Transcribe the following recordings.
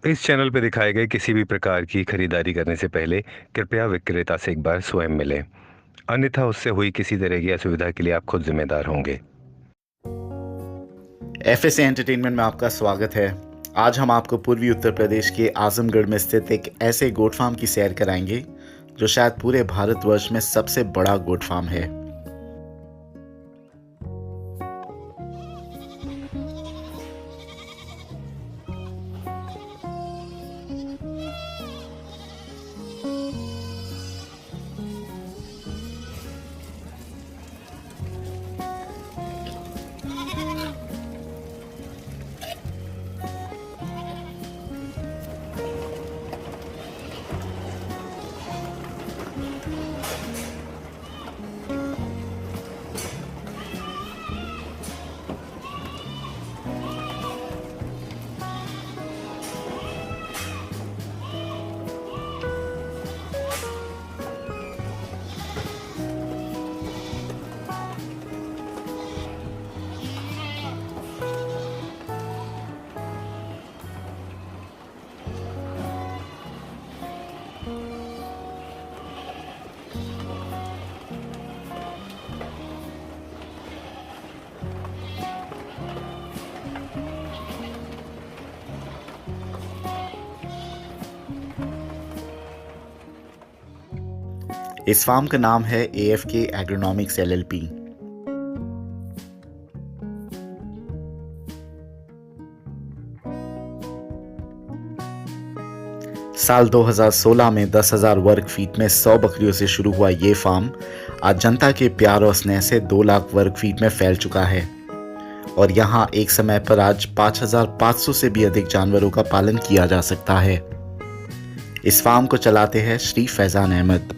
इस चैनल पर दिखाए गए किसी भी प्रकार की खरीदारी करने से पहले कृपया विक्रेता से एक बार स्वयं मिलें। अन्यथा उससे हुई किसी तरह की असुविधा के लिए आप खुद जिम्मेदार होंगे। एफएसए एंटरटेनमेंट में आपका स्वागत है। आज हम आपको पूर्वी उत्तर प्रदेश के आजमगढ़ में स्थित एक ऐसे गोट फार्म की सैर कराएंगे जो शायद पूरे भारतवर्ष में सबसे बड़ा गोट फार्म है। इस फार्म का नाम है AFK एग्रोनॉमिक्स LLP। साल 2016 में 10,000 वर्ग फीट में 100 बकरियों से शुरू हुआ ये फार्म आज जनता के प्यार और स्नेह से 2 लाख वर्ग फीट में फैल चुका है और यहाँ एक समय पर आज 5,500 से भी अधिक जानवरों का पालन किया जा सकता है। इस फार्म को चलाते हैं श्री फैजान अहमद।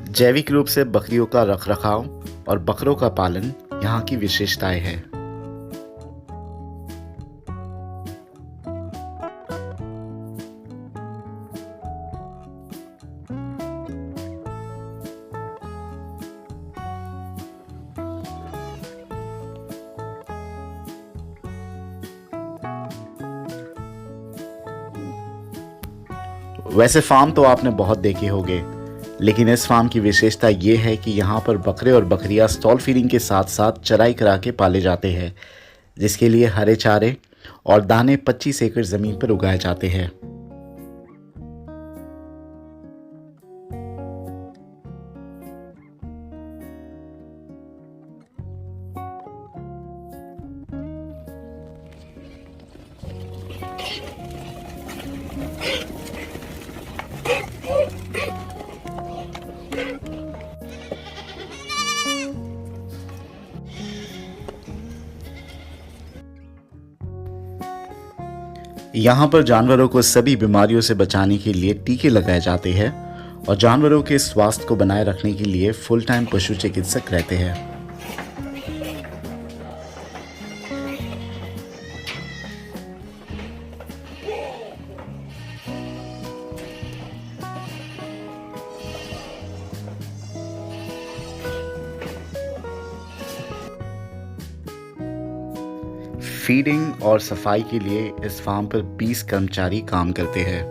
जैविक रूप से बकरियों का रखरखाव और बकरों का पालन यहाँ की विशेषताएं हैं। वैसे फार्म तो आपने बहुत देखे होंगे, लेकिन इस फार्म की विशेषता ये है कि यहाँ पर बकरे और बकरियाँ स्टॉल फीडिंग के साथ साथ चराई करा के पाले जाते हैं, जिसके लिए हरे चारे और दाने 25 एकड़ ज़मीन पर उगाए जाते हैं। यहाँ पर जानवरों को सभी बीमारियों से बचाने के लिए टीके लगाए जाते हैं और जानवरों के स्वास्थ्य को बनाए रखने के लिए फुल टाइम पशु चिकित्सक रहते हैं। फीडिंग और सफाई के लिए इस फार्म पर 20 कर्मचारी काम करते हैं।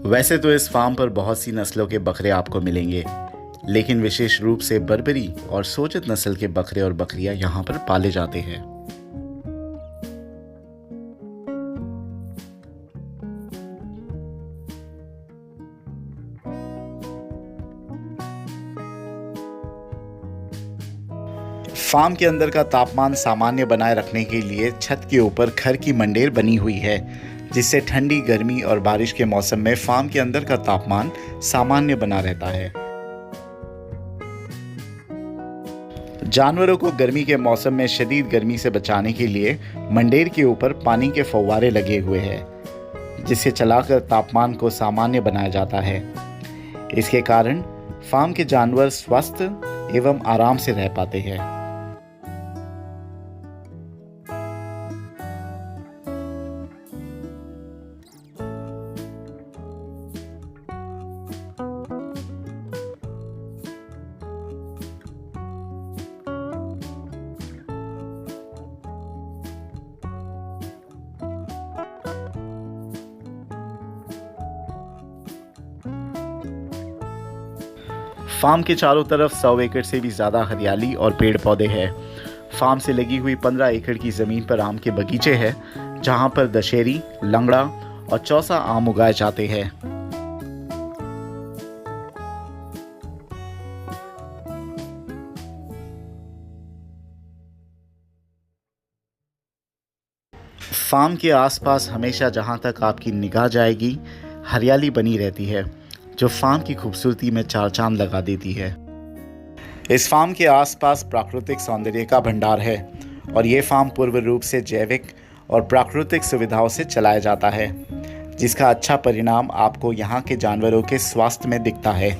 वैसे तो इस फार्म पर बहुत सी नस्लों के बकरे आपको मिलेंगे, लेकिन विशेष रूप से बर्बरी और सोजत नस्ल के बकरे और बकरियां यहाँ पर पाले जाते हैं। फार्म के अंदर का तापमान सामान्य बनाए रखने के लिए छत के ऊपर खर की मंडेर बनी हुई है, जिससे ठंडी, गर्मी और बारिश के मौसम में फार्म के अंदर का तापमान सामान्य बना रहता है। जानवरों को गर्मी के मौसम में शदीद गर्मी से बचाने के लिए मंडेर के ऊपर पानी के फव्वारे लगे हुए हैं, जिसे चलाकर तापमान को सामान्य बनाया जाता है। इसके कारण फार्म के जानवर स्वस्थ एवं आराम से रह पाते हैं। फार्म के चारों तरफ 100 एकड़ से भी ज़्यादा हरियाली और पेड़ पौधे हैं। फार्म से लगी हुई 15 एकड़ की ज़मीन पर आम के बगीचे हैं, जहां पर दशहरी, लंगड़ा और चौसा आम उगाए जाते हैं। फार्म के आसपास हमेशा जहां तक आपकी निगाह जाएगी हरियाली बनी रहती है, जो फार्म की खूबसूरती में चार चांद लगा देती है। इस फार्म के आसपास प्राकृतिक सौंदर्य का भंडार है और ये फार्म पूर्ण रूप से जैविक और प्राकृतिक सुविधाओं से चलाया जाता है, जिसका अच्छा परिणाम आपको यहाँ के जानवरों के स्वास्थ्य में दिखता है।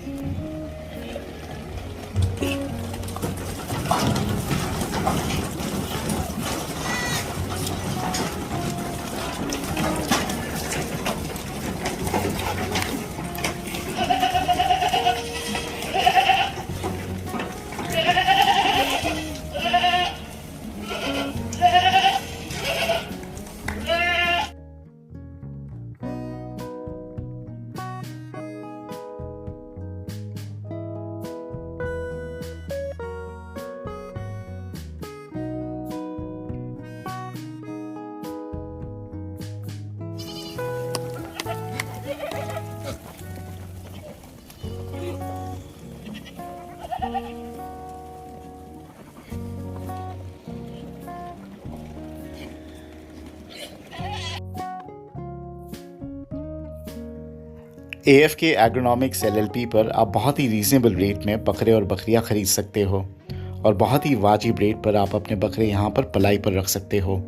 AFK एग्रोनॉमिक्स LLP पर आप बहुत ही रीजनेबल रेट में बकरे और बकरियां खरीद सकते हो और बहुत ही वाजिब रेट पर आप अपने बकरे यहाँ पर पलाई पर रख सकते हो।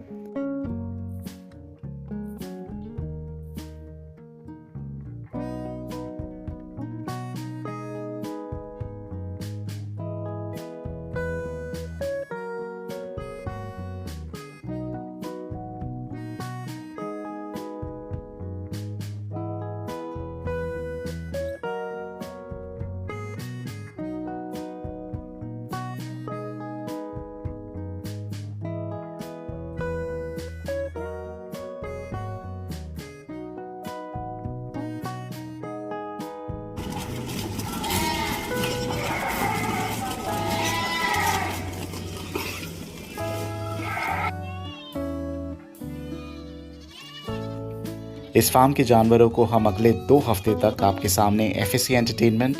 इस फार्म के जानवरों को हम अगले 2 हफ्ते तक आपके सामने FSC एंटरटेनमेंट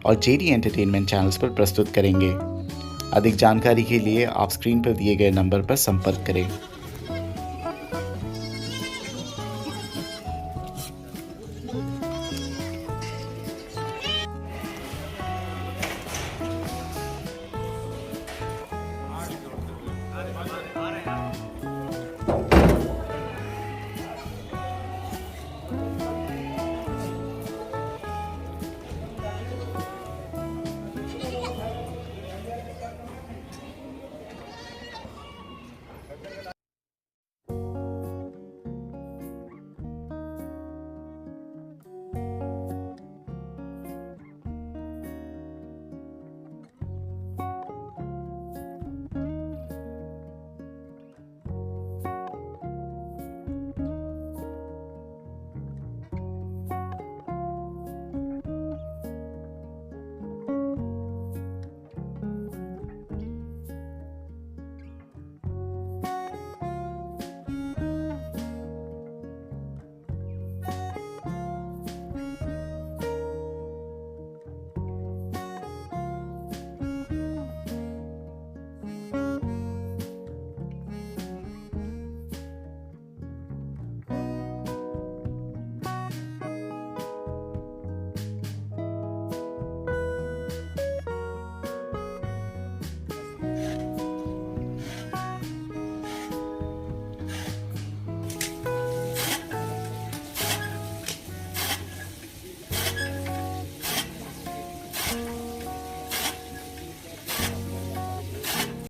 और JD एंटरटेनमेंट चैनल्स पर प्रस्तुत करेंगे। अधिक जानकारी के लिए आप स्क्रीन पर दिए गए नंबर पर संपर्क करें।